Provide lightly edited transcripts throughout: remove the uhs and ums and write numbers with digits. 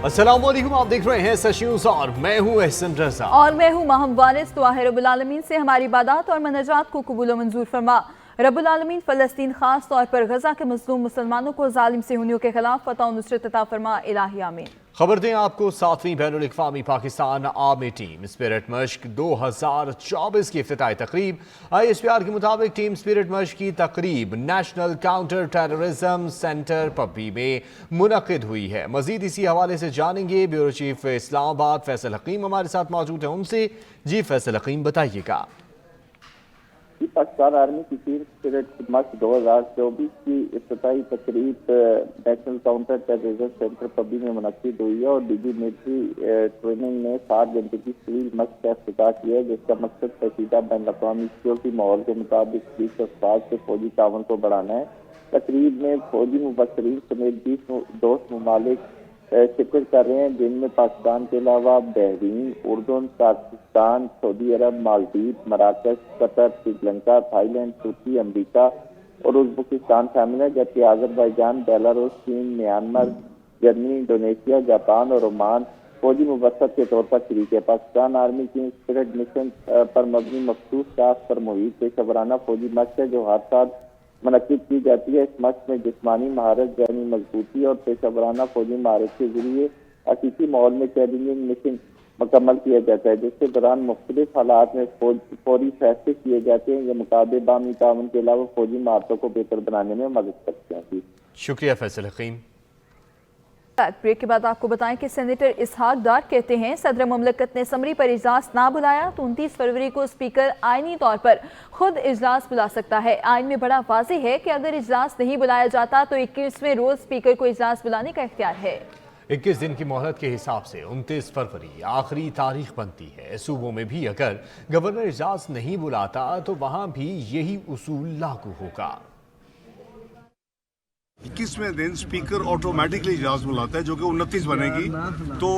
अस्सलाम वालेकुम, आप देख रहे हैं सच न्यूज़ और मैं हूं एहसन रज़ा और मैं हूं महम वारिस। दुआ है रब्बुल आलमीन से हमारी इबादत और मनाजात को कबूल मंजूर फरमा। रब्बुल आलमीन फ़लस्तीन खास तौर पर गजा के मज़लूम मुसलमानों को जालिम सिहूनियों के खिलाफ फतह और नुसरत अता फरमा। इलाही आमीन। खबर दें आपको 7वीं बैनुल अक़वामी पाकिस्तान आर्मी टीम स्पिरिट मश्क 2024 की इफ्तिताई तकरीब। ISPR के मुताबिक टीम स्पिरिट मश्क की तकरीब नेशनल काउंटर टेररिज्म सेंटर पब्बी में मुनक़िद हुई है। मजीद इसी हवाले से जानेंगे ब्यूरो चीफ इस्लामाबाद फैसल हकीम हमारे साथ मौजूद है। उनसे जी फैसल हकीम बताइएगा। पाकिस्तान आर्मी की टीम स्पिरिट मश्क 2024 की इफ्तिताई तकरीब नेशनल काउंटर टेररिज्म सेंटर पब्बी में मुनक़िद हुई है और डीजी मिलिट्री ट्रेनिंग ने 7 घंटे की सिविल मश्क का इफ्तिताह किया है, जिसका मकसद पेचीदा बैन अक़वामी सिक्योरिटी माहौल के मुताबिक पुलिस अफवाज से फौजी तावन को बढ़ाना है। तकरीब में फौजी मुबस्सरीन समेत 20 दोस्त ममालिक शिरकत कर रहे हैं, जिनमें पाकिस्तान के अलावा बहरीन, उर्दून, पाकिस्तान, सऊदी अरब, मालदीव, मराकश, कतर, श्रीलंका, थाईलैंड, तुर्की, अमरीका और उज़्बेकिस्तान शामिल है, जबकि आज़रबाईजान, बेलारूस, चीन, म्यांमार, जर्मनी, इंडोनेशिया, जापान और ओमान फौजी मुबस्सर के तौर पर शरीक है। पाकिस्तान आर्मी की स्पिरिट मिशन पर मबनी मखसूस टास्क पर मुहित पेशवराना फौजी मश्क है, जो हर साल मुनक़िद की जाती है। इस मश्क में जिस्मानी महारत, ज़हनी मजबूती और पेशवराना फौजी महारत के जरिए हकीकी माहौल में चैलेंजिंग मिशन मुकम्मल किया जाता है, जिसके दौरान मुख्तलिफ हालात में फौरी फैसले किए जाते हैं। ये मुकाबले बामी तावन के अलावा फौजी महारतों को बेहतर बनाने में मदद करते हैं। शुक्रिया फैसल हकीम। ब्रेक के बाद आपको बताएं कि सेनेटर इसहाक डार कहते हैं सदर मुमलकत ने असम्बली पर इजलास ना बुलाया तो 29 फरवरी को स्पीकर आईनी तौर पर खुद इजलास बुला सकता है। आइन में बड़ा वाज़ेह है कि अगर इजलास नहीं बुलाया जाता तो 21वें रोज स्पीकर को इजलास बुलाने का इख्तियार है। 21 दिन की मोहलत के हिसाब से 29 फरवरी आखिरी तारीख बनती है। सूबों में भी अगर गवर्नर इजलास नहीं बुलाता तो वहां भी यही उसूल लागू होगा। 21वें दिन स्पीकर ऑटोमेटिकली इजलास बुलाता है, जो कि 29 बनेगी। तो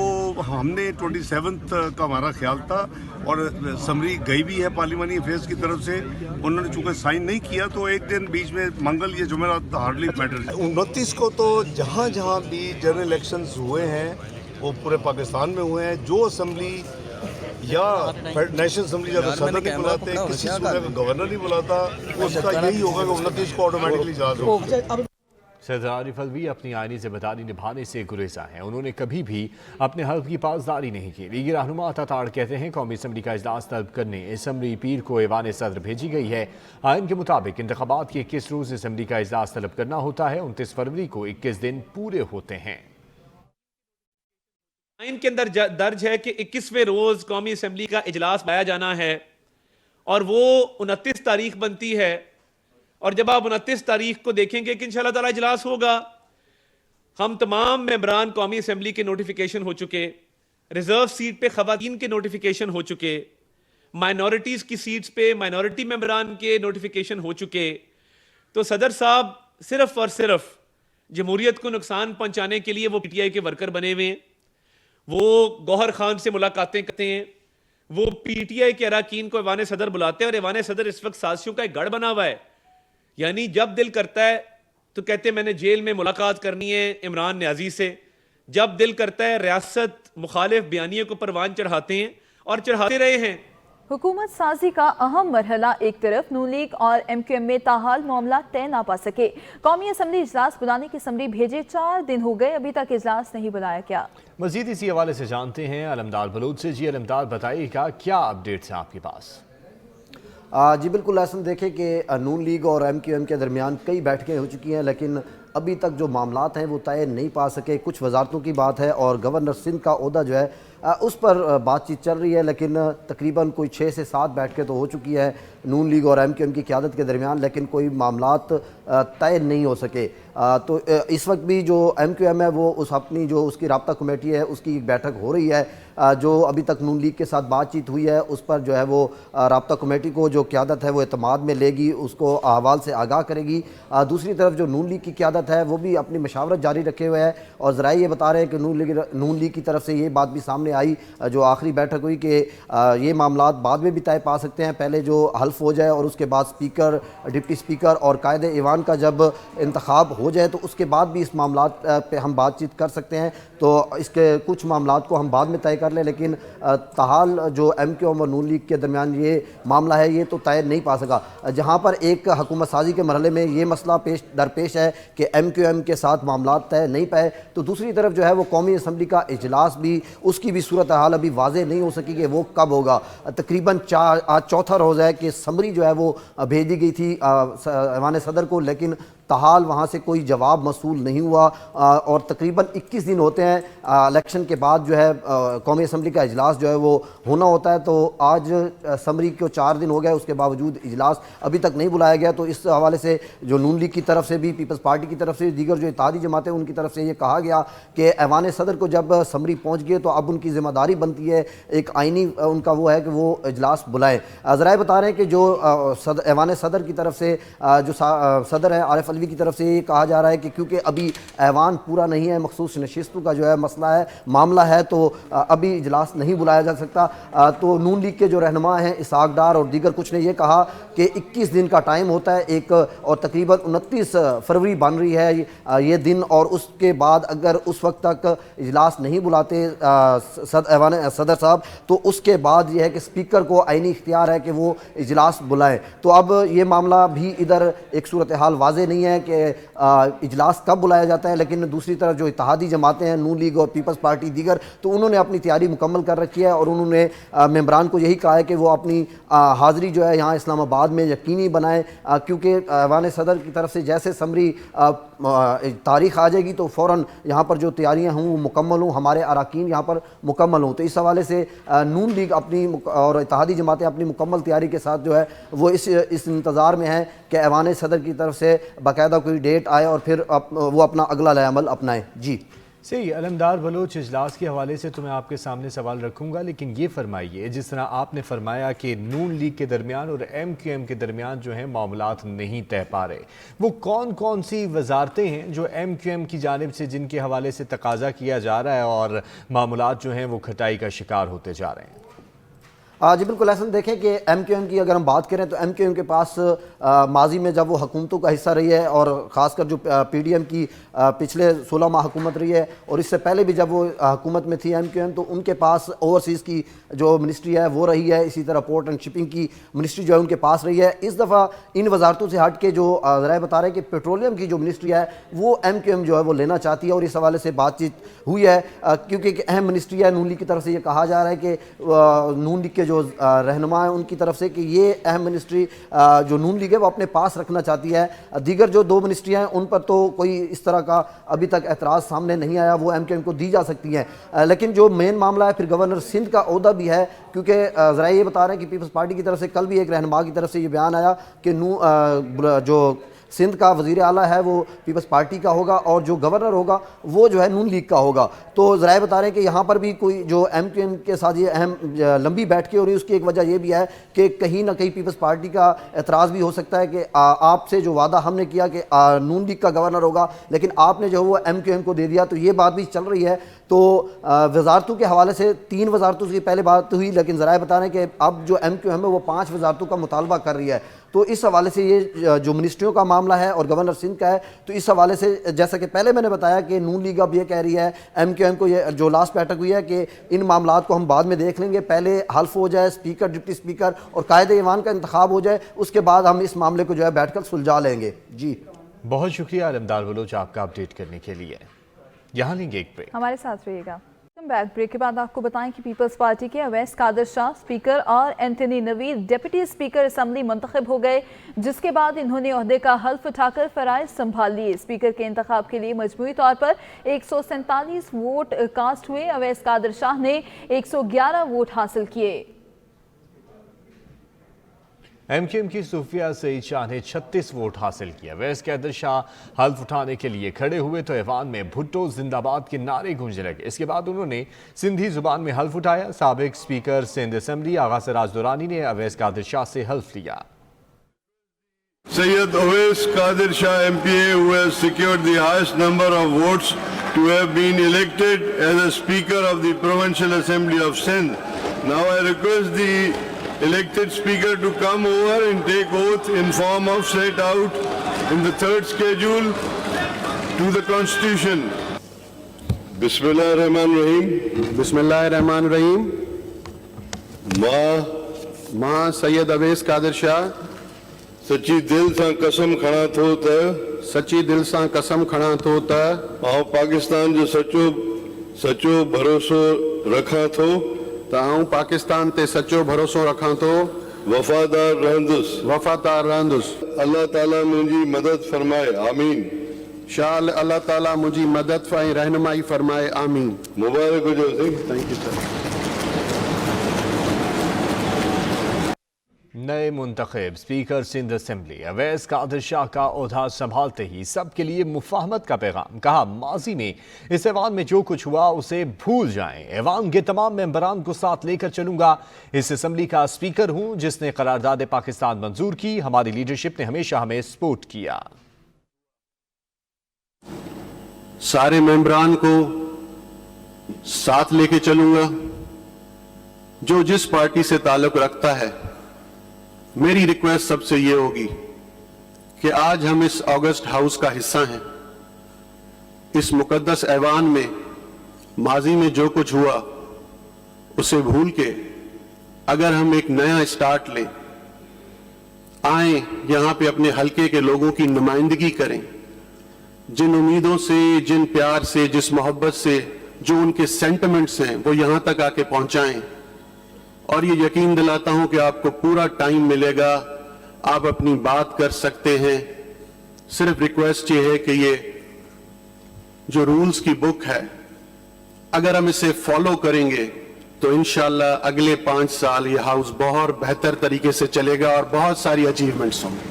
हमने 27 का हमारा ख्याल था और समरी गई भी है पार्लिमानी अफेयर्स की तरफ से। उन्होंने चूंकि साइन नहीं किया तो एक दिन बीच में मंगल या जुमेरात हार्डली मैटर। 29 को तो जहाँ जहाँ भी जनरल इलेक्शंस हुए हैं वो पूरे पाकिस्तान में हुए हैं। जो असम्बली या नेशनल असम्बली जब सदर नहीं बुलाते, किसी सूबे का गवर्नर नहीं बुलाता, उसका यही होगा कि 29 को ऑटोमेटिकली इजलास होगा। सदर आरिफ अलवी अपनी आईनी जिम्मेदारी निभाने से गुरेजा हैं। उन्होंने कभी भी अपने हल्फ की पासदारी नहीं की। लीगी रहनुमा अताताड़ कहते हैं कौमी असम्बली का इजलास तलब करने असम्बली पीर को ऐवान सदर भेजी गई है। आइन के मुताबिक इंतखाबात के 21 रोज असम्बली का इजलास तलब करना होता है। 29 फरवरी को 21 दिन पूरे होते हैं। आइन के अंदर दर्ज है कि 21वें रोज कौमी असम्बली का इजलास बुलाया जाना है और वो 29 तारीख बनती है। और जब आप 29 तारीख को देखेंगे कि इंशाअल्लाह ताला इजलास होगा, हम तमाम मेंबरान कौमी असम्बली के नोटिफिकेशन हो चुके, रिजर्व सीट पे खवातीन के नोटिफिकेशन हो चुके, माइनॉरिटीज़ की सीट्स पे माइनॉरिटी मेंबरान के नोटिफिकेशन हो चुके। तो सदर साहब सिर्फ और सिर्फ जमहूरियत को नुकसान पहुंचाने के लिए वो PTI के वर्कर बने हुए हैं। वो गौहर खान से मुलाकातें करते हैं, वो PTI के अरकान को ऐवान सदर बुलाते हैं और ऐवान सदर इस वक्त साजिशों का एक गढ़ बना हुआ है। यानी जब दिल करता है तो कहते हैं मैंने जेल में मुलाकात करनी है इमरान न्याजी से, जब दिल करता है रियासत मुखालिफ बयानियों को परवान चढ़ाते हैं और चढ़ाते रहे हैं। हुकूमत साजी का अहम मरहला एक तरफ, नून लीग और MQM में ताहाल मामला तय ना पा सके। कौमी असम्बली इजलास बुलाने की समरी भेजे 4 दिन हो गए, अभी तक इजलास नहीं बुलाया गया। मजीद इसी हवाले से जानते हैं अलमदार बलूच से। जी अलमदार बताइएगा क्या अपडेट्स हैं आपके पास? जी बिल्कुल ऐसा देखें कि नून लीग और MQM के दरमियान कई बैठकें हो चुकी हैं, लेकिन अभी तक जो मामलात हैं वो तय नहीं पा सके। कुछ वजारतों की बात है और गवर्नर सिंध का ओहदा जो है उस पर बातचीत चल रही है, लेकिन तकरीबन कोई 6 से 7 बैठकें तो हो चुकी है नून लीग और MQM की क़यादत के दरमियान, लेकिन कोई मामलात तय नहीं हो सके। तो इस वक्त भी जो MQM है वो अपनी जो उसकी राब्ता कमेटी है उसकी बैठक हो रही है। जो अभी तक नून लीग के साथ बातचीत हुई है उस पर जो है वो राब्ता कमेटी को जो क़यादत है वो एतमाद में लेगी, उसको अहवाल से आगाह करेगी। दूसरी तरफ जो नून लीग की क़यादत صدارت ہے وہ بھی اپنی مشاورت جاری رکھے ہوئے ہے، اور ذرائع یہ بتا رہے ہیں کہ نون لیگ کی طرف سے یہ بات بھی سامنے آئی جو آخری بیٹھک ہوئی کہ یہ معاملات بعد میں بھی طے پا سکتے ہیں، پہلے جو حلف ہو جائے اور اس کے بعد اسپیکر، ڈپٹی اسپیکر اور قائد ایوان کا جب انتخاب ہو جائے تو اس کے بعد بھی اس معاملات پہ ہم بات چیت کر سکتے ہیں، تو اس کے کچھ معاملات کو ہم بعد میں طے کر لیں، لیکن تاحال جو ایم کیو ایم اور نون لیگ کے درمیان یہ معاملہ ہے یہ تو طے نہیں پا سکا، جہاں پر ایک حکومت سازی کے مرحلے میں یہ مسئلہ درپیش ہے کہ ایم کیو ایم کے ساتھ معاملات طے نہیں پائے، تو دوسری طرف جو ہے وہ قومی اسمبلی کا اجلاس بھی اس کی بھی صورتحال ابھی واضح نہیں ہو سکی کہ وہ کب ہوگا۔ تقریباً آج چوتھا روز ہے کہ سمری جو ہے وہ بھیج دی گئی تھی ایوان صدر کو، لیکن تاحال وہاں سے کوئی جواب موصول نہیں ہوا، اور تقریباً 21 دن ہوتے ہیں الیکشن کے بعد جو ہے قومی اسمبلی کا اجلاس جو ہے وہ ہونا ہوتا ہے، تو آج سمری کو 4 دن ہو گئے، اس کے باوجود اجلاس ابھی تک نہیں بلایا گیا، تو اس حوالے سے جو نون لیگ کی طرف سے بھی، پیپلز پارٹی کی طرف سے، دیگر جو اتحادی جماعتیں ان کی طرف سے یہ کہا گیا کہ ایوان صدر کو جب سمری پہنچ گئے تو اب ان کی ذمہ داری بنتی ہے، ایک آئینی ان کا وہ ہے کہ وہ اجلاس بلائیں۔ ذرائع بتا رہے ہیں کہ جو ایوان صدر کی طرف سے جو صدر ہے عارف علوی کی طرف سے یہ کہا جا رہا ہے کہ کیونکہ ابھی ایوان پورا نہیں ہے، مخصوص نشستوں کا جو ہے مسئلہ ہے، معاملہ ہے، تو ابھی اجلاس نہیں بلایا جا سکتا، تو نون لیگ کے جو رہنما ہیں اسحاق ڈار اور دیگر کچھ نے یہ کہا کہ 21 دن کا ٹائم ہوتا ہے ایک، اور تقریباً 29 فروری بن رہی ہے یہ دن، اور اس کے بعد اگر اس وقت تک اجلاس نہیں بلاتے ایوان صدر صاحب تو اس کے بعد یہ ہے کہ اسپیکر کو آئینی اختیار ہے کہ وہ اجلاس بلائیں، تو اب یہ معاملہ بھی ادھر ایک صورتحال واضح نہیں ہے کہ اجلاس کب بلایا جاتا ہے، لیکن دوسری طرف جو اتحادی جماعتیں ہیں نون لیگ اور پیپلز پارٹی دیگر، تو انہوں نے اپنی تیاری مکمل کر رکھی ہے، اور انہوں نے ممبران کو یہی کہا ہے کہ وہ اپنی حاضری جو ہے یہاں اسلام آباد میں یقینی بنائیں، کیونکہ ایوان صدر کی طرف سے جیسے سمری تاریخ آ جائے گی تو فوراً یہاں پر جو تیاریاں ہوں وہ مکمل ہوں، ہمارے اراکین یہاں پر مکمل ہوں، تو اس حوالے سے نون لیگ اپنی اور اتحادی جماعتیں اپنی مکمل تیاری کے ساتھ جو ہے وہ اس انتظار میں ہیں کہ ایوان صدر کی طرف سے باقاعدہ کوئی ڈیٹ آئے اور پھر وہ اپنا اگلا لائے عمل اپنائیں۔ جی صحیح، علمدار بلوچ اجلاس کے حوالے سے تو میں آپ کے سامنے سوال رکھوں گا، لیکن یہ فرمائیے جس طرح آپ نے فرمایا کہ نون لیگ کے درمیان اور ایم کیو ایم کے درمیان جو ہیں معاملات نہیں طے پا رہے، وہ کون کون سی وزارتیں ہیں جو ایم کیو ایم کی جانب سے جن کے حوالے سے تقاضا کیا جا رہا ہے اور معاملات جو ہیں وہ کھٹائی کا شکار ہوتے جا رہے ہیں؟ جی بالکل احسن، دیکھیں کہ ایم کیو ایم کی اگر ہم بات کریں تو ایم کیو ایم کے پاس ماضی میں جب وہ حکومتوں کا حصہ رہی ہے، اور خاص کر جو پی ڈی ایم کی پچھلے 16 ماہ حکومت رہی ہے، اور اس سے پہلے بھی جب وہ حکومت میں تھی ایم کیو ایم، تو ان کے پاس اوورسیز کی جو منسٹری ہے وہ رہی ہے، اسی طرح پورٹ اینڈ شپنگ کی منسٹری جو ہے ان کے پاس رہی ہے۔ اس دفعہ ان وزارتوں سے ہٹ کے جو ذرائع بتا رہے ہیں کہ پیٹرولیم کی جو منسٹری ہے وہ ایم کیو ایم جو ہے وہ لینا چاہتی ہے، اور اس حوالے سے بات چیت ہوئی ہے، کیونکہ ایک اہم منسٹری ہے۔ نون لیگ کی طرف سے یہ کہا جا رہا ہے کہ نون لیگ کے جو رہنما ہیں ان کی طرف سے کہ یہ اہم منسٹری جو نون لیگ ہے وہ اپنے پاس رکھنا چاہتی ہے، دیگر جو 2 منسٹریاں ہیں ان پر تو کوئی اس طرح کا ابھی تک اعتراض سامنے نہیں آیا، وہ ایم کیو ایم کو دی جا سکتی ہیں، لیکن جو مین معاملہ ہے پھر گورنر سندھ کا عہدہ بھی ہے، کیونکہ ذرائع یہ بتا رہے ہیں کہ پیپلز پارٹی کی طرف سے کل بھی ایک رہنما کی طرف سے یہ بیان آیا کہ جو سندھ کا وزیر اعلیٰ ہے وہ پیپلز پارٹی کا ہوگا، اور جو گورنر ہوگا وہ جو ہے نون لیگ کا ہوگا، تو ذرائع بتا رہے ہیں کہ یہاں پر بھی کوئی جو ایم کیو ایم کے ساتھ یہ اہم لمبی بیٹھ ہو رہی ہے، اس کی ایک وجہ یہ بھی ہے کہ کہیں نہ کہیں پیپلز پارٹی کا اعتراض بھی ہو سکتا ہے کہ آپ سے جو وعدہ ہم نے کیا کہ نون لیگ کا گورنر ہوگا، لیکن آپ نے جو وہ ایم کیو ایم کو دے دیا، تو یہ بات بھی چل رہی ہے۔ تو وزارتوں کے حوالے سے 3 وزارتوں کی پہلے بات ہوئی، لیکن ذرائع بتا رہے ہیں کہ اب جو ایم کیو ایم ہے وہ 5 وزارتوں کا مطالبہ کر رہی ہے، تو اس حوالے سے یہ جو منسٹریوں کا معاملہ ہے اور گورنر سندھ کا ہے، تو اس حوالے سے جیسا کہ پہلے میں نے بتایا کہ نون لیگ اب یہ کہہ رہی ہے ایم کیو ایم کو، یہ جو لاسٹ بیٹھک ہوئی ہے کہ ان معاملات کو ہم بعد میں دیکھ لیں گے، پہلے حلف ہو جائے، اسپیکر، ڈپٹی اسپیکر اور قائد ایوان کا انتخاب ہو جائے، اس کے بعد ہم اس معاملے کو جو ہے بیٹھ کر سلجھا لیں گے۔ جی بہت شکریہ علمدار بلوچ آپ کا اپڈیٹ کرنے کے لیے۔ یہاں لیں گے ایک بریک، ہمارے ساتھ رہیے گا۔ بریک کے بعد آپ کو بتائیں کہ پیپلز پارٹی کے اویس قادر شاہ اسپیکر اور اینتھنی نوید ڈپٹی اسپیکر اسمبلی منتخب ہو گئے، جس کے بعد انہوں نے عہدے کا حلف اٹھا کر فرائض سنبھال لیے۔ اسپیکر کے انتخاب کے لیے مجموعی طور پر 147 ووٹ کاسٹ ہوئے۔ اویس قادر شاہ نے 111 ووٹ حاصل کیے۔ ایم کیو ایم کی صوفیہ سعید شاہ نے 36 ووٹ حاصل کیا۔ اویس قادر شاہ حلف اٹھانے کے لیے کھڑے ہوئے تو ایوان میں بھٹو زندہ باد کے نعرے گونجنے لگے۔ اس کے بعد انہوں نے سندھی زبان میں حلف اٹھایا۔ سابق اسپیکر سندھ اسمبلی آغا سراج دورانی نے اویس قادر شاہ سے حلف لیا۔ Sayyid Awais Qadir Shah MPA, who has secured the highest number of votes to have been elected as a Speaker of the Provincial Assembly of Sindh. Now I request the elected Speaker to come over and take oath in form of set out in the third schedule to the Constitution. Bismillah ar-Rahman ar-Rahim. Bismillah ar-Rahman ar-Rahim. मां सैयद अवैस कादिर शाह सच्ची दिल सां कसम खणा थो त सच्ची दिल सां कसम खणा थो त आउं पाकिस्तान जो सचो भरोसो रखां थो त आउं पाकिस्तान ते सचो भरोसो रखां थो वफ़ादार रहंदुसि अल्लाह ताला मुंहिंजी मदद फरमाए आमीन शाह अल्लाह ताला मुंहिंजी मदद ऐं रहनुमाई फरमाए आमीन मुबारक हुजो थैंक यू सर नए मुंतखब स्पीकर सिंध असेंबली अवैस कादिर शाह का ओहदा संभालते ही सबके लिए मुफाहमत का पैगाम। कहा, माजी में इस ऐवान में जो कुछ हुआ उसे भूल जाएं। ऐवान के तमाम मेंबरान को साथ लेकर चलूंगा। इस असेंबली का स्पीकर हूं जिसने करारदाद पाकिस्तान मंजूर की। हमारी लीडरशिप ने हमेशा हमें सपोर्ट किया। सारे मेंबरान को साथ लेके चलूंगा। जो जिस पार्टी से ताल्लुक रखता है, मेरी रिक्वेस्ट सबसे ये होगी कि आज हम इस ऑगस्ट हाउस का हिस्सा हैं। इस मुकद्दस ऐवान में माजी में जो कुछ हुआ उसे भूल के अगर हम एक नया स्टार्ट लें, आए यहां पे अपने हलके के लोगों की नुमाइंदगी करें, जिन उम्मीदों से, जिन प्यार से, जिस मोहब्बत से, जो उनके सेंटिमेंट्स हैं वो यहां तक आके पहुंचाएं। और ये यकीन दिलाता हूं कि आपको पूरा टाइम मिलेगा, आप अपनी बात कर सकते हैं। सिर्फ रिक्वेस्ट ये है कि ये जो रूल्स की बुक है, अगर हम इसे फॉलो करेंगे तो इंशाल्लाह अगले 5 साल ये हाउस बहुत बेहतर तरीके से चलेगा और बहुत सारी अचीवमेंट्स होंगे।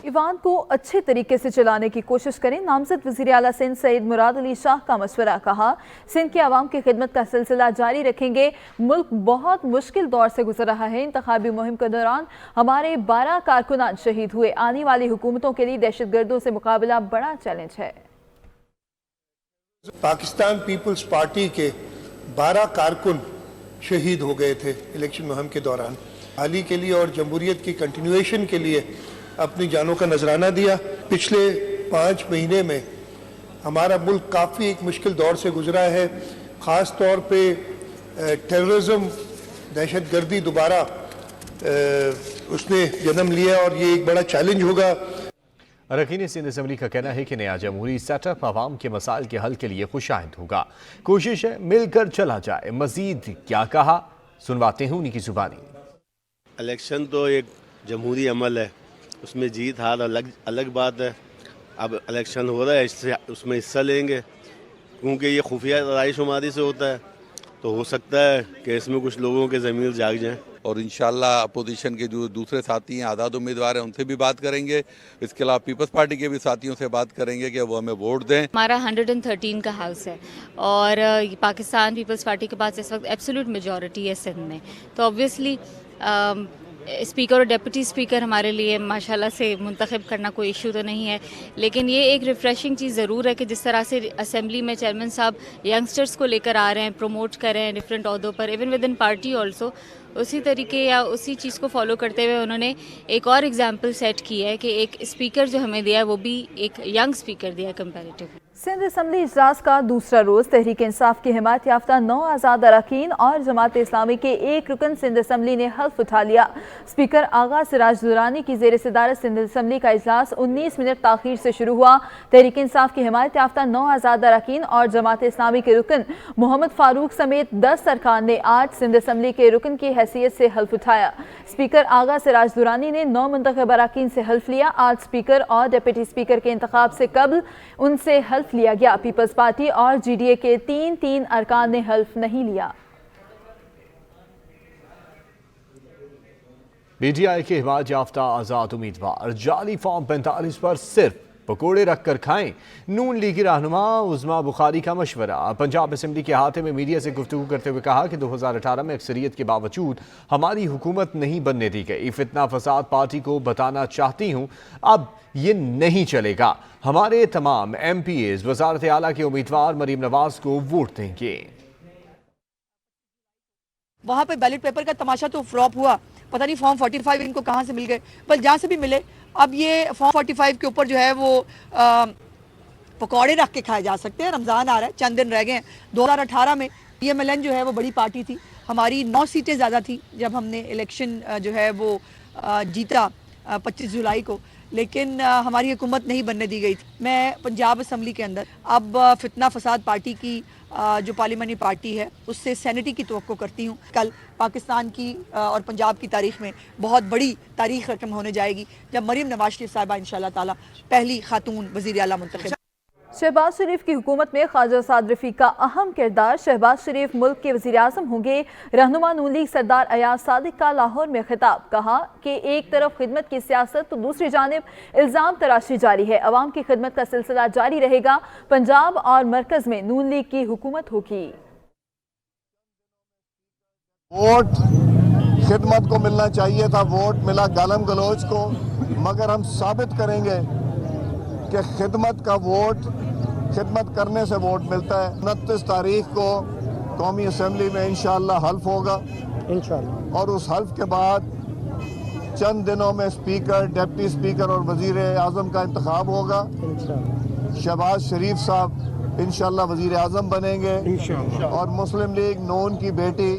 ईवान को अच्छे तरीके से चलाने की कोशिश करें। नामजद वज़ीर आला सिंध सईद मुराद अली शाह का मशवरा। कहा, सिंध के आवाम की खिदमत का सिलसिला जारी रखेंगे। मुल्क बहुत मुश्किल दौर से गुजर रहा है। इंतखाबी मुहिम के दौरान हमारे 12 कारकुनान शहीद हुए। आने वाली हुकूमतों के लिए दहशतगर्दों से मुकाबला बड़ा चैलेंज है। पाकिस्तान पीपल्स पार्टी के 12 कारकुन शहीद हो गए थे इलेक्शन मुहिम के दौरान। हाल ही के लिए और जमहूरियत की कंटिन्यूएशन के लिए अपनी जानों का नजराना दिया। पिछले 5 महीने में हमारा मुल्क काफ़ी एक मुश्किल दौर से गुजरा है। ख़ास तौर पे टेररिज्म, दहशतगर्दी दोबारा उसने जन्म लिया और ये एक बड़ा चैलेंज होगा। अरकान सिंध असेंबली का कहना है कि नया जमहूरी सेटअप आवाम के मसाइल के हल के लिए खुशाइंद होगा। कोशिश है मिलकर चला जाए। मजीद क्या कहा, सुनवाते हैं उन्हीं की जुबानी। इलेक्शन तो एक जमहूरी अमल है, उसमें जीत हार अलग बात है। अब इलेक्शन हो रहा है, इससे उसमें हिस्सा लेंगे क्योंकि ये खुफिया राय शुमारी से होता है, तो हो सकता है कि इसमें कुछ लोगों के ज़मीर जाग जाएं। और इंशाल्लाह अपोजिशन के जो दूसरे साथी हैं, आज़ाद उम्मीदवार हैं, उनसे भी बात करेंगे। इसके अलावा पीपल्स पार्टी के भी साथियों से बात करेंगे कि वो हमें वोट दें। हमारा 113 का हाउस है और पाकिस्तान पीपल्स पार्टी के पास इस वक्त एब्सोल्यूट मेजॉरिटी है सिंध में, तो ऑब्वियसली स्पीकर और डिप्टी स्पीकर हमारे लिए माशाल्लाह से मुंतखब करना कोई इशू तो नहीं है, लेकिन ये एक रिफ़्रेशिंग चीज़ ज़रूर है कि जिस तरह से असेंबली में चेयरमैन साहब यंगस्टर्स को लेकर आ रहे हैं, प्रमोट कर रहे हैं डिफरेंट अहदों पर, even with in party also, उसी तरीके या उसी चीज़ को फॉलो करते हुए उन्होंने एक और एग्जाम्पल सेट की है कि एक स्पीकर जो हमें दिया है वो भी एक यंग स्पीकर दिया है कंपैरेटिवली। सिंध असेंबली इजलास का दूसरा रोज तहरीक इंसाफ की हिमायत याफ्ता 9 आज़ाद अरकान और जमात इस्लामी के एक रुकन सिंध असेंबली ने हल्फ उठा लिया। स्पीकर आगा सिराज दुरानी की जेर सदारत सिंध असेंबली का इजलास 19 मिनट ताखीर से शुरू हुआ। तहरीक इंसाफ की हिमायत याफ्ता 9 आज़ाद अरकान और जमात इस्लामी के रुकन मोहम्मद फारूक समेत 10 अरकान ने आज सिंध असेंबली के रुकन की हैसियत से हल्फ उठाया। स्पीकर आगा सिराज दुरानी ने 9 मुंतखब अरकान से हल्फ लिया। आज स्पीकर और डिप्टी स्पीकर के इंतखाब से कबल उनसे हल्फ लिया गया। पीपल्स पार्टी और जीडीए के 3 अरकान ने हल्फ नहीं लिया। पीटीआई के हिमायत याफ्ता आजाद उम्मीदवार जाली फॉर्म 45 पर सिर्फ पकोड़े रख कर खाएं। नून लीग की रहनुमा उज़मा बुखारी का मशवरा। पंजाब असम्बली के अहाते में मीडिया से गुफ्तगू करते हुए कहा कि 2018 में अक्सरियत के बावजूद हमारी हुकूमत नहीं बनने दी गई। फितना फसाद पार्टी को बताना चाहती हूँ, अब ये नहीं चलेगा। हमारे तमाम MPAs वज़ारत आला के उम्मीदवार मरीम नवाज को वोट देंगे। वहाँ पे बैलेट पेपर का तमाशा तो फ्लॉप हुआ, पता नहीं फॉर्म 45 इनको कहाँ से मिल गए, पर जहाँ से भी मिले अब ये फॉर्म 45 के ऊपर जो है वो पकौड़े रख के खाए जा सकते हैं। रमज़ान आ रहा है, चंद दिन रह गए हैं। 2018 में PMLN जो है वो बड़ी पार्टी थी, हमारी 9 सीटें ज़्यादा थी जब हमने इलेक्शन जो है वो जीता 25 जुलाई को, लेकिन हमारी हुकूमत नहीं बनने दी गई थी। मैं पंजाब असम्बली के अंदर अब फितना फसाद पार्टी की जो पार्लिमानी पार्टी है उससे सैनिटी की तवक्को करती हूँ। कल पाकिस्तान की और पंजाब की तारीख में बहुत बड़ी तारीख रकम होने जाएगी जब मरीम नवाज शरीफ साहिबा इंशाअल्लाह ताला पहली खातून वज़ीर आला मुंतखब। शहबाज शरीफ की हुकूमत में ख्वाजा साद रफ़ीक का अहम किरदार। शहबाज शरीफ मुल्क के वज़ीर-ए-आज़म होंगे। रहनुमा नून लीग सरदार अयाज सादिक का लाहौर में खिताब। कहा कि एक तरफ खिदमत की सियासत तो दूसरी जानिब इल्ज़ाम तराशी जारी है। अवाम की खिदमत का सिलसिला जारी रहेगा। पंजाब और मरकज़ में नून लीग की हुकूमत होगी। वोट खिदमत को मिलना चाहिए था, वोट मिला गालम गलोच को, मगर हम साबित करेंगे कि खिदमत का वोट खिदमत करने से वोट मिलता है। 29 तारीख को कौमी असम्बली में इंशाअल्लाह हल्फ होगा इंशाअल्लाह, और उस हल्फ के बाद चंद दिनों में स्पीकर, डिप्टी स्पीकर और वजीर आज़म का इंतखाब होगा। शहबाज शरीफ साहब इंशाअल्लाह वजीर आज़म बनेंगे और मुस्लिम लीग नून की बेटी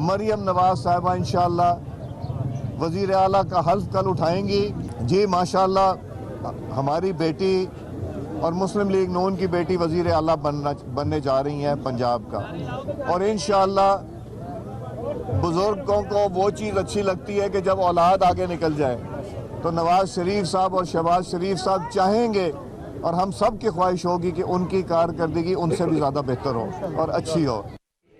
मरियम नवाज साहिबा इंशाअल्लाह वजीर आला का हल्फ कल उठाएंगी। जी माशाअल्लाह हमारी बेटी और मुस्लिम लीग नून की बेटी वजीर आला बनने जा रही हैं पंजाब का, और इंशाअल्लाह बुजुर्गों को वो चीज़ अच्छी लगती है कि जब औलाद आगे निकल जाए, तो नवाज शरीफ साहब और शहबाज शरीफ साहब चाहेंगे और हम सब की ख्वाहिश होगी कि उनकी कारकर्दगी उनसे भी ज़्यादा बेहतर हो और अच्छी हो।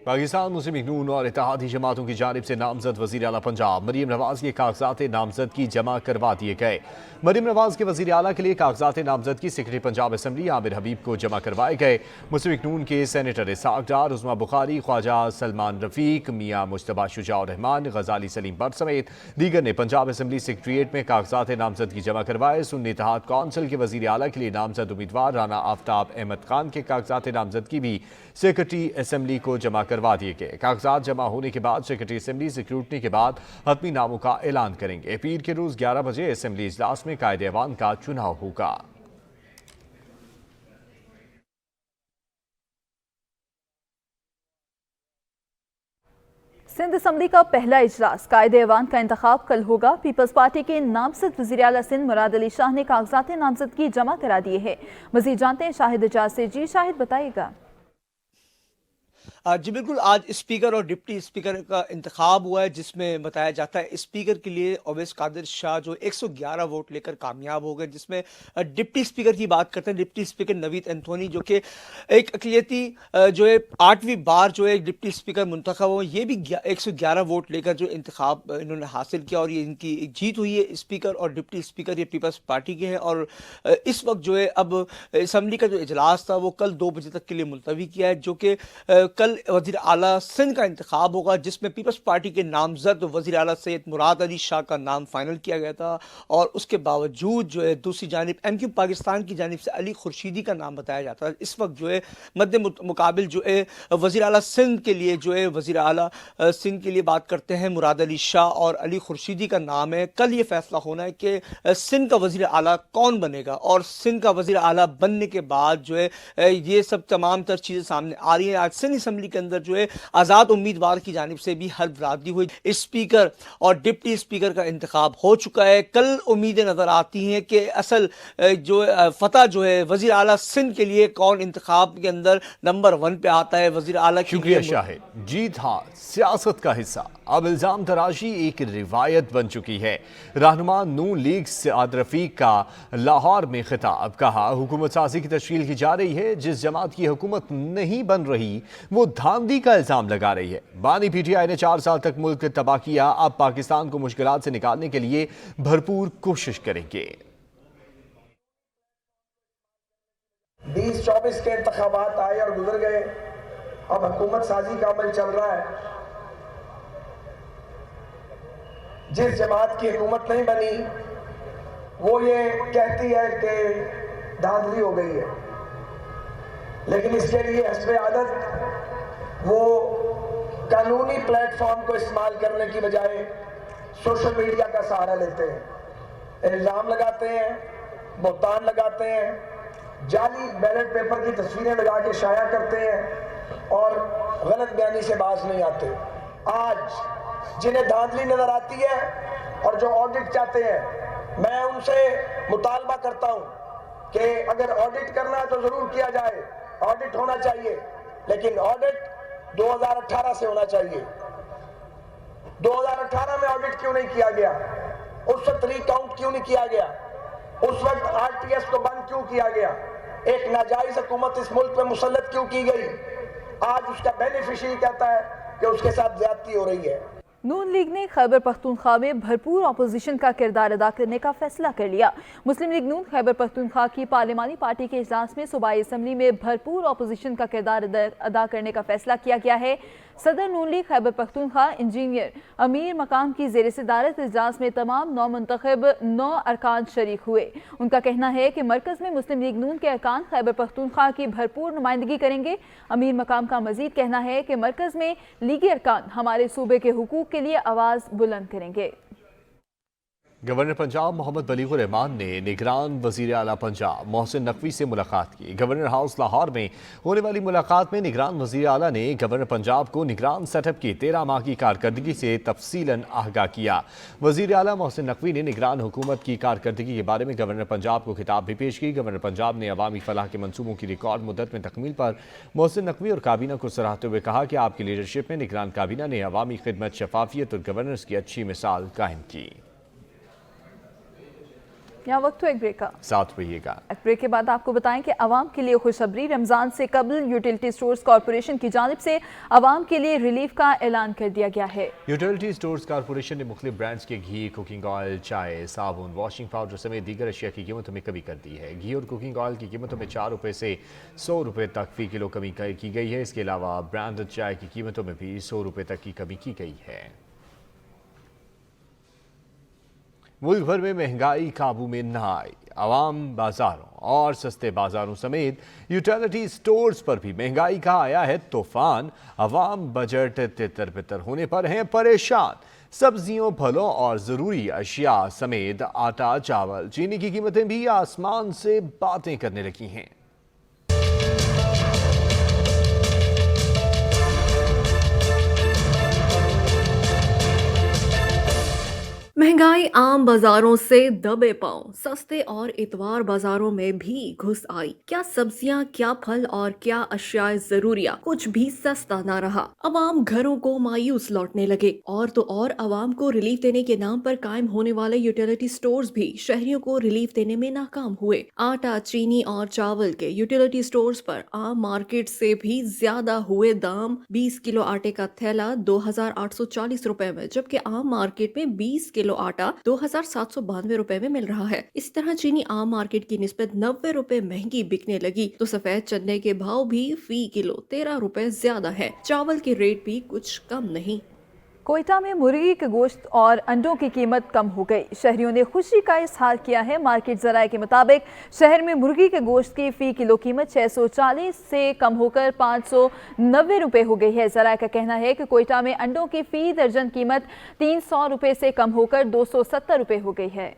पाकिस्तान मुस्लिम लीग नून और इत्तेहादी जमातों की जानिब से नामजद वज़ीर आला पंजाब मरीम नवाज के कागजात नामजदगी जमा करवा दिए गए। मरीम नवाज के वज़ीर आला के लिए कागजात नामजदगी सेक्रेटरी पंजाब असम्बली आमिर हबीब को जमा करवाए गए। मुस्लिम लीग नून के सेनेटर इसहाक डार, उज़मा बुखारी, ख्वाजा सलमान रफ़ीक, मियाँ मुश्तबा शुजाउर रहमान, गजाली सलीम बट समेत दीगर ने पंजाब असम्बली सेक्रेटरीट में कागजात नामजदगी जमा करवाए। सुन्नी इत्तेहाद कौंसिल के वज़ीर आला के लिए नामजद उम्मीदवार राना आफ्ताब अहमद खान के कागजात नामजदगी भी सेक्रेटरी असम्बली को जमा करवा दिए गए। कागजात जमा होने के बाद सेक्रेटरी असम्बली स्क्रूटनी के बाद हतमी नामों का ऐलान करेंगे। पीर के रोज 11 बजे असम्बली इजलास में कायदे अवान का चुनाव होगा। सिंध असम्बली का पहला इजलास कायदे अवान का इंतखाब कल होगा। पीपल्स पार्टी के नामजद वज़ीर आला सिंध मुराद अली शाह ने कागजात नामजदगी जमा करा दिए हैं। मज़ीद जानते हैं शाहिद एजाज से। जी शाहिद, बताइएगा। जी बिल्कुल, आज स्पीकर और डिप्टी स्पीकर का इंतखाब हुआ है, जिसमें बताया जाता है स्पीकर के लिए ओवैस कादिर शाह जो 111 वोट लेकर कामयाब हो गए, जिसमें डिप्टी स्पीकर की बात करते हैं डिप्टी स्पीकर नवीद एंथोनी जो कि एक अक़लियती जो है 8वीं बार जो है डिप्टी स्पीकर मुंतखब हो, ये भी 111 वोट लेकर जो इंतखाब इन्होंने हासिल किया और ये इनकी एक जीत हुई है। स्पीकर और डिप्टी स्पीकर ये पीपल्स पार्टी के हैं और इस वक्त जो है अब असम्बली का जो इजलास था वो कल 2 बजे तक के लिए मुलतवी किया है, जो कि कल वज़ीर आला सिंध का इंतखाब होगा, जिसमें पीपल्स पार्टी के नामजद वज़ीर आला सैयद मुराद अली शाह का नाम फाइनल किया गया था और उसके बावजूद जो है दूसरी जानिब MQ पाकिस्तान की जानिब से अली खुर्शीदी का नाम बताया जाता है। इस वक्त जो है मद्दे मुकाबिल जो है वज़ीर आला सिंध के लिए जो है वज़ीर आला सिंध के लिए बात करते हैं मुराद अली शाह और अली खुर्शीदी का नाम है। कल ये फैसला होना है कि सिंध का वज़ीर आला कौन बनेगा और सिंध का वज़ीर आला बनने के बाद जो है ये सब तमाम तर चीज़ें सामने आ रही हैं। आज सिंध असम्बली के अंदर जो है आज़ाद उम्मीदवार की जानिब से भी हल्फ बरादरी हुई। स्पीकर और डिप्टी स्पीकर का इंतखाब हो चुका है। कल उम्मीदें नज़र आती हैं कि असल जो फतह जो है वज़ीर आला सिंध के लिए कौन इंतखाब के अंदर नंबर 1 पे आता है। वज़ीर आला के शुक्रिया शाहिद। जीत हार सियासत का हिस्सा, अब इल्जाम तराशी एक रिवायत बन चुकी है। रहनुमा नून लीग साद रफ़ीक का लाहौर में खिताब। कहा हुकूमत साजी की तश्कील की जा रही है, जिस जमात की हुकूमत नहीं बन रही वो धांधली का इल्जाम लगा रही है। बानी PTI ने 4 साल तक मुल्क तबाह किया, अब पाकिस्तान को मुश्किलात से निकालने के लिए भरपूर कोशिश करेंगे। 2024 کے انتخابات آئے اور گزر گئے، اب حکومت سازی کا عمل چل رہا ہے۔ جس جماعت کی حکومت نہیں بنی وہ یہ کہتی ہے کہ دھاندلی ہو گئی ہے، لیکن اس کے لیے حسب عادت وہ قانونی پلیٹ فارم کو استعمال کرنے کی بجائے سوشل میڈیا کا سہارا لیتے ہیں، الزام لگاتے ہیں، بہتان لگاتے ہیں، جعلی بیلٹ پیپر کی تصویریں لگا کے شائع کرتے ہیں اور غلط بیانی سے باز نہیں آتے۔ آج جنہیں دھاندلی نظر آتی ہے اور جو آڈٹ چاہتے ہیں، میں ان سے مطالبہ کرتا ہوں کہ اگر آڈٹ کرنا ہے تو ضرور کیا جائے، آڈٹ ہونا چاہیے، لیکن آڈٹ 2018 سے ہونا چاہیے۔ 2018 میں آڈٹ کیوں نہیں کیا گیا؟ اس وقت ری کاؤنٹ کیوں نہیں کیا گیا؟ اس وقت آر ٹی ایس کو بند کیوں کیا گیا؟ ایک ناجائز حکومت اس ملک میں مسلط کیوں کی گئی؟ آج اس کا بینیفیشری کہتا ہے کہ اس کے ساتھ زیادتی ہو رہی ہے۔ نون لیگ نے خیبر پختونخوا میں بھرپور اپوزیشن کا کردار ادا کرنے کا فیصلہ کر لیا۔ مسلم لیگ نون خیبر پختونخوا کی پارلیمانی پارٹی کے اجلاس میں صوبائی اسمبلی میں بھرپور اپوزیشن کا کردار ادا کرنے کا فیصلہ کیا گیا ہے۔ صدر نون لیگ خیبر پختونخوا انجینئر امیر مقام کی زیر صدارت اجلاس میں تمام نو منتخب 9 ارکان شریک ہوئے۔ ان کا کہنا ہے کہ مرکز میں مسلم لیگ نون کے ارکان خیبر پختونخوا کی بھرپور نمائندگی کریں گے۔ امیر مقام کا مزید کہنا ہے کہ مرکز میں لیگی ارکان ہمارے صوبے کے حقوق کے لیے آواز بلند کریں گے۔ گورنر پنجاب محمد بلیغ الرحمان نے نگران وزیر اعلیٰ پنجاب محسن نقوی سے ملاقات کی۔ گورنر ہاؤس لاہور میں ہونے والی ملاقات میں نگران وزیر اعلیٰ نے گورنر پنجاب کو نگران سیٹ اپ کی 13 ماہ کی کارکردگی سے تفصیلاً آگاہ کیا۔ وزیر اعلیٰ محسن نقوی نے نگران حکومت کی کارکردگی کے بارے میں گورنر پنجاب کو خطاب بھی پیش کی۔ گورنر پنجاب نے عوامی فلاح کے منصوبوں کی ریکارڈ مدت میں تکمیل پر محسن نقوی اور کابینہ کو سراہتے ہوئے کہا کہ آپ کی لیڈرشپ میں نگران کابینہ نے عوامی خدمت، شفافیت اور گورننس کی اچھی مثال قائم کی۔ یہاں وقت ہو ایک بریک کا، ساتھ رہیے گا۔ بریک کے بعد آپ کو بتائیں کہ عوام کے لیے خوشخبری، رمضان سے قبل یوٹیلٹی سٹورز کارپوریشن کی جانب سے عوام کے لیے ریلیف کا اعلان کر دیا گیا ہے۔ یوٹیلٹی سٹورز کارپوریشن نے مختلف برانڈز کے گھی، کوکنگ آئل، چائے، صابن، واشنگ پاؤڈر سمیت دیگر اشیاء کی قیمتوں میں کمی کر دی ہے۔ گھی اور کوکنگ آئل کی قیمتوں میں 4 روپے سے 100 روپے تک فی کلو کمی کی گئی ہے۔ اس کے علاوہ برانڈڈ چائے کی قیمتوں میں بھی 100 روپے تک کی کمی کی گئی ہے۔ ملک بھر میں مہنگائی قابو میں نہ آئی، عوام بازاروں اور سستے بازاروں سمیت یوٹیلٹی سٹورز پر بھی مہنگائی کا آیا ہے طوفان۔ عوام بجٹ تتر بتر ہونے پر ہیں پریشان۔ سبزیوں، پھلوں اور ضروری اشیاء سمیت آٹا، چاول، چینی کی قیمتیں بھی آسمان سے باتیں کرنے لگی ہیں۔ مہنگائی عام بازاروں سے دبے پاؤں، سستے اور اتوار بازاروں میں بھی گھس آئی۔ کیا سبزیاں، کیا پھل اور کیا اشیاء ضروریہ کچھ بھی سستا نہ رہا۔ عوام گھروں کو مایوس لوٹنے لگے اور تو اور عوام کو ریلیف دینے کے نام پر قائم ہونے والے یوٹیلٹی سٹورز بھی شہریوں کو ریلیف دینے میں ناکام ہوئے۔ آٹا، چینی اور چاول کے یوٹیلٹی سٹورز پر عام مارکیٹ سے بھی زیادہ ہوئے دام۔ 20 کلو آٹے کا تھیلا 2840 روپے میں، جبکہ عام مارکیٹ میں 20 کلو آٹا 2792 روپے میں مل رہا ہے۔ اس طرح چینی عام مارکیٹ کی نسبت 90 روپے مہنگی بکنے لگی تو سفید چنے کے بھاؤ بھی فی کلو 13 روپے زیادہ ہے۔ چاول کے ریٹ بھی کچھ کم نہیں۔ کوئٹہ میں مرغی کے گوشت اور انڈوں کی قیمت کم ہو گئی۔ شہریوں نے خوشی کا اظہار کیا ہے۔ مارکیٹ ذرائع کے مطابق شہر میں مرغی کے گوشت کی فی کلو قیمت 640 سے کم ہو کر 590 روپے ہو گئی ہے۔ ذرائع کا کہنا ہے کہ کوئٹہ میں انڈوں کی فی درجن قیمت 300 روپے سے کم ہو کر 270 روپے ہو گئی ہے۔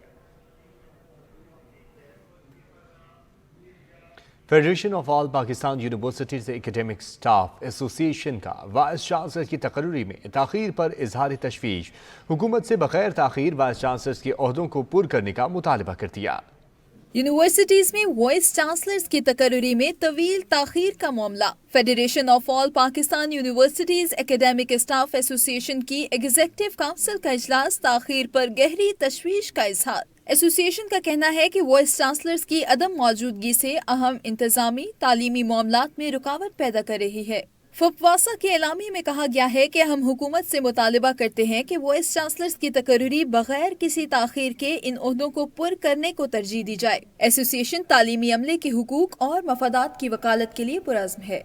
Federation of all Pakistan universities academic staff association کا وائس چانسلر کی تقرری میں تاخیر پر اظہار تشویش۔ حکومت سے بغیر تاخیر وائس چانسلرز کے عہدوں کو پر کرنے کا مطالبہ کر دیا۔ یونیورسٹیز میں وائس چانسلرز کی تقرری میں طویل تاخیر کا معاملہ۔ Federation of all Pakistan universities academic staff association کی ایگزیکٹو کونسل کا اجلاس تاخیر پر گہری تشویش کا اظہار۔ ایسوسی ایشن کا کہنا ہے کہ وائس چانسلرز کی عدم موجودگی سے اہم انتظامی تعلیمی معاملات میں رکاوٹ پیدا کر رہی ہے۔ फपवासा के एलामी में कहा गया है कि हम हुकूमत से मुतालबा करते हैं कि वाइस चांसलर्स की तकर्री बगैर किसी ताखीर के इन ओहदों को पुर करने को तरजीह दी जाए। एसोसिएशन तालीमी अमले के हुकूक और मफादात की वकालत के लिए पुरज़्म है।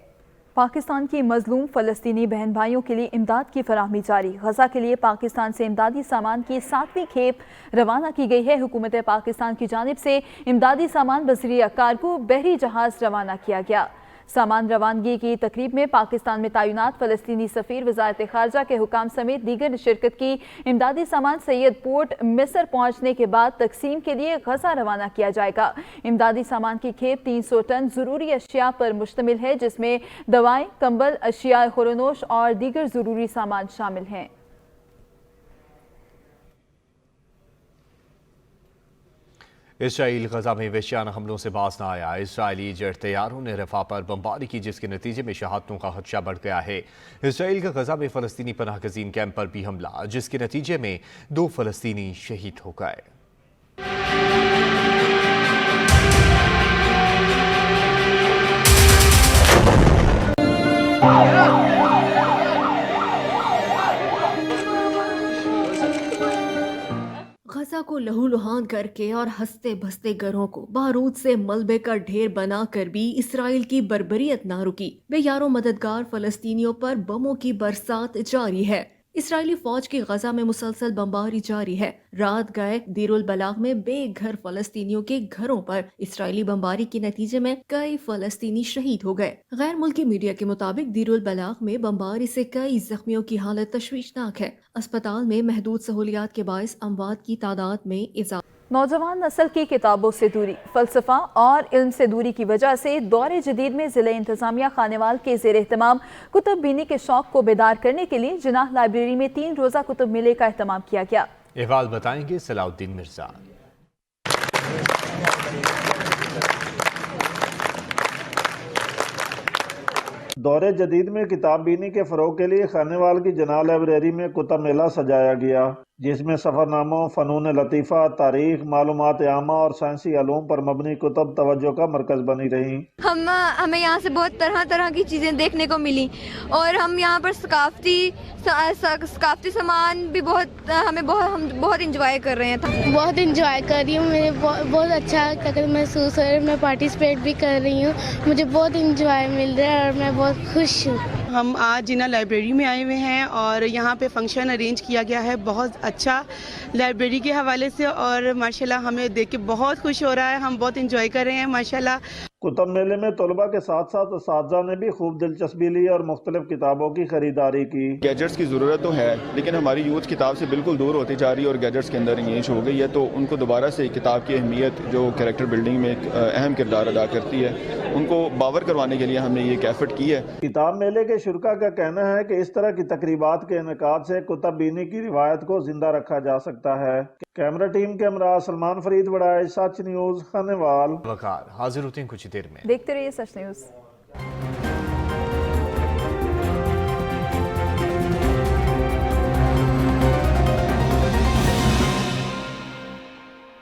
पाकिस्तान की मजलूम फ़लस्तीनी बहन भाइयों के लिए इमदाद की फराहमी जारी। गजा के लिए पाकिस्तान से इमदादी सामान की 7वीं खेप रवाना की गई है। हुकूमत पाकिस्तान की जानिब से इमदादी सामान बज़रिया कार्गो बहरी जहाज़ रवाना किया गया। सामान रवानगी की तकरीब में पाकिस्तान में तैनात फ़लस्तीनी सफ़ीर, वज़ारत ख़ारजा के हुकाम समेत दीगर ने शिरकत की। इमदादी सामान सैयद पोर्ट मिस्र पहुँचने के बाद तकसीम के लिए गजा रवाना किया जाएगा। इमदादी सामान की खेप 300 टन ज़रूरी अशिया पर मुश्तमिल है, जिसमें दवाएँ, कंबल, अशिया खुरनोश और दीगर ज़रूरी सामान शामिल हैं। इसराइल गजा में वहशियाना हमलों से बाज न आया। इसराइली जेट तैयारों ने रफा पर बमबारी की, जिसके नतीजे में शहादतों का खदशा बढ़ गया है। इसराइल का गजा में फ़लस्तीनी पनाह गज़ीन कैंप पर भी हमला, जिसके नतीजे में 2 फ़लस्तीनी शहीद हो गए। गजा को लहूलुहान करके और हंसते भसते घरों को बारूद से मलबे का ढेर बना कर भी इसराइल की बर्बरियत ना रुकी। बेयारों मददगार फलस्तीनियों पर बमों की बरसात जारी है। इसराइली फौज की गजा में मुसलसल बमबारी जारी है। रात गए दीरुल बलाग में बेघर फलस्तीनियों के घरों पर इसराइली बमबारी के नतीजे में कई फलस्तीनी शहीद हो गए। गैर मुल्की मीडिया के मुताबिक दीरुल बलाग में बमबारी से कई जख्मियों की हालत तशवीशनाक है। अस्पताल में महदूद सहूलियात के बायस अमवात की तादाद में इजाफा। नौजवान नस्ल की किताबों से दूरी, फ़लसफ़ा और इल्म से दूरी की वजह से दौरे जदीद में ज़िले इंतज़ामिया खानेवाल के ज़ेर एहतमाम कुतुब बीनी के शौक़ को बेदार करने के लिए जिनाह लाइब्रेरी में 3 रोज़ा कुतुब मेले का एहतमाम किया गया। अहवाल बताएंगे सलाउद्दीन मिर्जा। दौरे जदीद में किताब बीनी के फ़रोग़ के लिए खानेवाल की जिनाह लाइब्रेरी में कुतुब मेला सजाया गया, जिसमें सफ़रनामों, फ़नून लतीफ़ा, तारीख़, मालूमात आमा और साइंसी अलूम पर मबनी कुतुब तवज्जो का मरकज़ बनी रही। हमें यहाँ से बहुत तरह तरह की चीज़ें देखने को मिली और हम यहाँ पर सकाफ़ती सामान भी हम बहुत इंजॉय कर रहे हैं। बहुत इंजॉय कर रही हूँ, मुझे बहुत अच्छा महसूस हो रहा है। मैं पार्टिसिपेट भी कर रही हूँ, मुझे बहुत इंजॉय मिल रहा है और मैं बहुत खुश हूँ। हम आज जिना लाइब्रेरी में आए हुए हैं और यहाँ पे फंक्शन अरेंज किया गया है बहुत अच्छा लाइब्रेरी के हवाले से, और माशाल्लाह हमें देख के बहुत खुश हो रहा है। हम बहुत इंजॉय कर रहे हैं माशाल्लाह। कुतुब मेले में तलबा के साथ साथ असातिज़ा ने भी खूब दिलचस्पी ली और मुख्तलिफ किताबों की खरीदारी की। गैजेट्स की ज़रूरत तो है, लेकिन हमारी यूथ किताब से बिल्कुल दूर होती जा रही है और गैजेट्स के अंदर इंगेज हो गई है, तो उनको दोबारा से किताब की अहमियत जो कैरेक्टर बिल्डिंग में एक अहम किरदार अदा करती है, उनको बावर करवाने के लिए हमने ये एक एफर्ट की है। किताब मेले के शुरका का कहना है कि इस तरह की तकरीबात के इनेकाद से कुतुब बीनी की रिवायत को जिंदा रखा जा सकता है। कैमरा टीम के हमरा सलमान फरीद बड़ाई, सच न्यूज़ खानेवाल। हाजिर होते हैं कुछ देर में। देखते रहिए सच न्यूज़।